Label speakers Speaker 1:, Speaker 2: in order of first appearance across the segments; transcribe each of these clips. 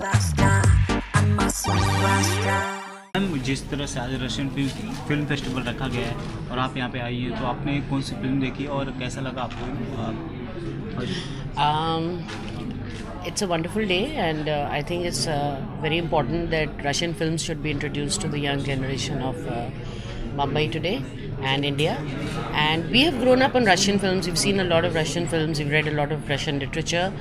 Speaker 1: Ma'am, जिस तरह से आज रशियन फिल्म फेस्टिवल रखा गया है और आप यहाँ पे आई हैं, तो आपने कौन सी फिल्म देखी और कैसा लगा आपको?
Speaker 2: It's a wonderful day, and I think it's very important that Russian films should be introduced to the young generation of Mumbai today and India. And we have grown up on Russian films. We've seen a lot of Russian films. We've read a lot of Russian literature,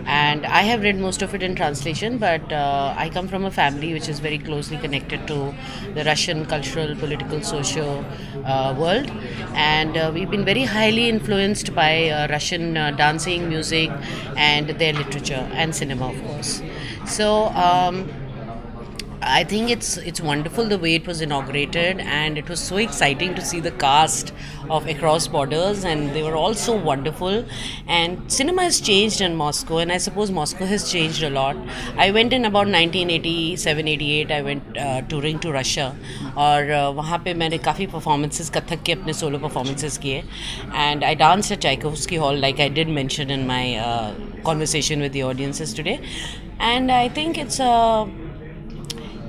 Speaker 2: and I have read most of it in translation. But I come from a family which is very closely connected to the Russian cultural, political, socio world, and we've been very highly influenced by Russian dancing, music, and their literature and cinema, of course. So. I think it's wonderful the way it was inaugurated, and it was so exciting to see the cast of Across Borders, and they were all so wonderful. And cinema has changed in Moscow, and I suppose Moscow has changed a lot. I went in about 1987-88. I went touring to Russia, और वहाँ पे मैंने काफ़ी performances Kathak के अपने solo performances किए, and I danced at Tchaikovsky Hall, like I did mention in my conversation with the audiences today. And I think it's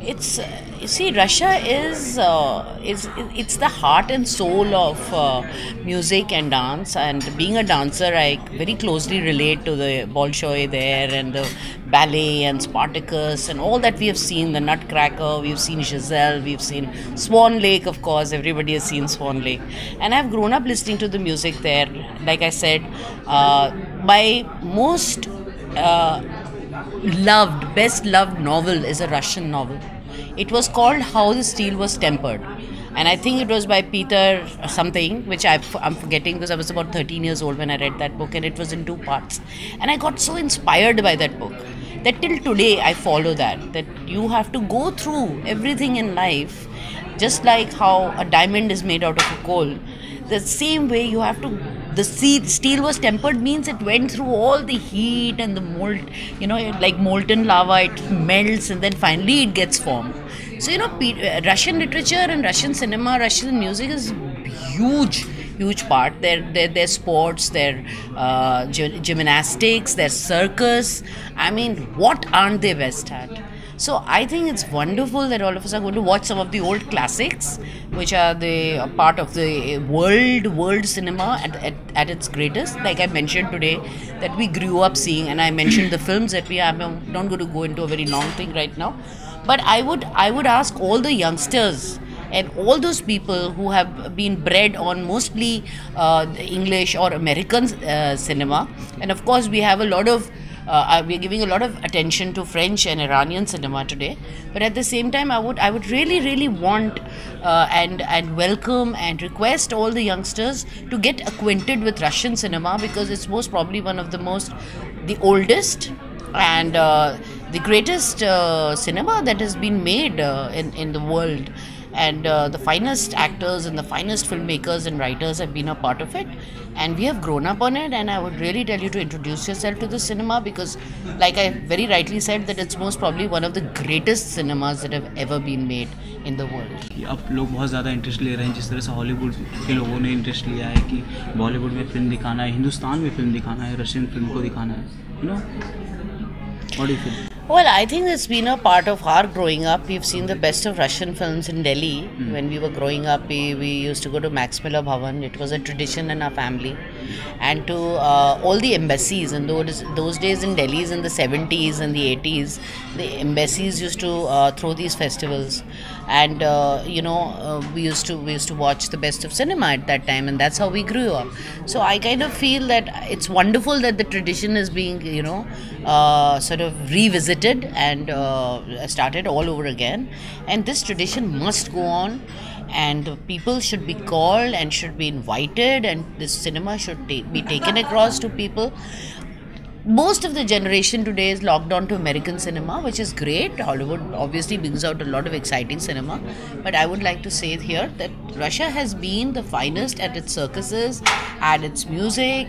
Speaker 2: you see, Russia is it's the heart and soul of music and dance. And being a dancer, I very closely relate to the Bolshoi there, and the ballet and Spartacus and all that we have seen. The Nutcracker, we've seen Giselle, we've seen Swan Lake, of course. Everybody has seen Swan Lake, and I've grown up listening to the music there. Like I said, my most best loved novel is a Russian novel. It was called How the Steel Was Tempered, and I think it was by Peter something, which I'm forgetting, because I was about 13 years old when I read that book, and it was in 2 parts. And I got so inspired by that book that till today I follow that you have to go through everything in life, just like how a diamond is made out of a coal. The same way you have to. The steel was tempered means it went through all the heat and the mold, like molten lava, it melts and then finally it gets formed. So, Russian literature and Russian cinema, Russian music is huge part. Their sports, their gymnastics, their circus. I mean, what aren't they best at? So I think it's wonderful that all of us are going to watch some of the old classics, which are the part of the world cinema at its greatest. Like I mentioned today, that we grew up seeing, and I mentioned the films that we have. I'm not going to go into a very long thing right now, but I would ask all the youngsters and all those people who have been bred on mostly English or American cinema, and of course we have a lot of. We are giving a lot of attention to French and Iranian cinema today, but at the same time, I would really want and welcome and request all the youngsters to get acquainted with Russian cinema, because it's most probably one of the oldest and the greatest cinema that has been made in the world. And the finest actors and the finest filmmakers and writers have been a part of it, and we have grown up on it. And I would really tell you to introduce yourself to the cinema, because like I very rightly said, that it's most probably one of the greatest cinemas that have ever been made in the world.
Speaker 1: अब लोग बहुत ज़्यादा interest ले रहे हैं, जिस तरह से हॉलीवुड के लोगों ने इंटरेस्ट लिया है कि बॉलीवुड में फिल्म दिखाना है, हिंदुस्तान में फिल्म दिखाना है, रशियन फिल्म को दिखाना है, What do you feel?
Speaker 2: Well, I think it's been a part of our growing up. We've seen the best of Russian films in Delhi. When we were growing up, we used to go to Max Miller Bhavan. It was a tradition in our family. And to all the embassies, and those days in Delhi, in the 70s and the 80s, the embassies used to throw these festivals. And we used to watch the best of cinema at that time, and that's how we grew up. So I kind of feel that it's wonderful that the tradition is being sort of revisited and started all over again, and this tradition must go on, and people should be called and should be invited, and this cinema should be taken across to people. Most of the generation today is locked on to American cinema, which is great. Hollywood obviously brings out a lot of exciting cinema, but I would like to say here that Russia has been the finest at its circuses, at its music,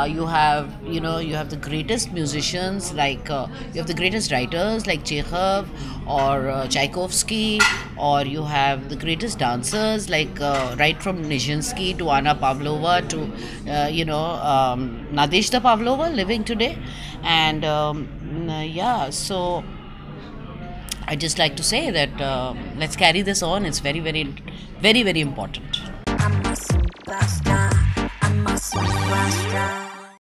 Speaker 2: You have the greatest musicians like you have the greatest writers like Chekhov or Tchaikovsky, or you have the greatest dancers like right from Nijinsky to Anna Pavlova to Nadezhda Pavlova living today, and yeah, so I just like to say that let's carry this on. It's very, very, very, very important.